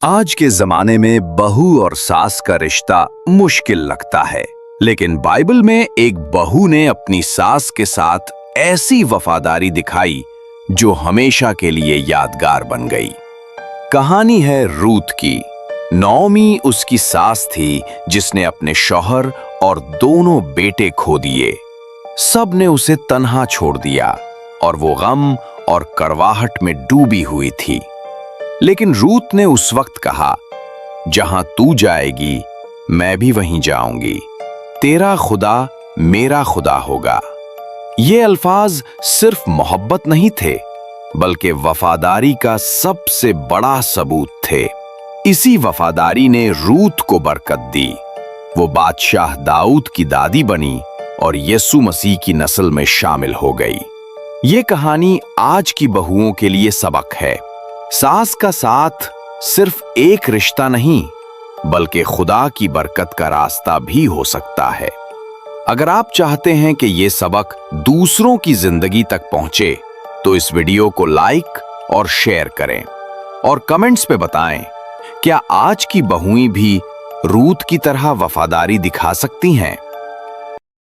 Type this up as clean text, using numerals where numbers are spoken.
आज के जमाने में बहू और सास का रिश्ता मुश्किल लगता है, लेकिन बाइबल में एक बहू ने अपनी सास के साथ ऐसी वफादारी दिखाई जो हमेशा के लिए यादगार बन गई। कहानी है रूत की। नॉमी उसकी सास थी जिसने अपने शौहर और दोनों बेटे खो दिए। सब ने उसे तन्हा छोड़ दिया और वो गम और कड़वाहट में डूबी हुई थी। लेकिन रूत ने उस वक्त कहा, जहां तू जाएगी मैं भी वहीं जाऊंगी, तेरा खुदा मेरा खुदा होगा। ये अल्फाज सिर्फ मोहब्बत नहीं थे, बल्कि वफादारी का सबसे बड़ा सबूत थे। इसी वफादारी ने रूत को बरकत दी। वो बादशाह दाऊद की दादी बनी और यीशु मसीह की नस्ल में शामिल हो गई। ये कहानी आज की बहुओं के लिए सबक है। सास का साथ सिर्फ एक रिश्ता नहीं, बल्कि खुदा की बरकत का रास्ता भी हो सकता है। अगर आप चाहते हैं कि ये सबक दूसरों की जिंदगी तक पहुंचे, तो इस वीडियो को लाइक और शेयर करें और कमेंट्स पे बताएं, क्या आज की बहुएं भी रूत की तरह वफादारी दिखा सकती हैं?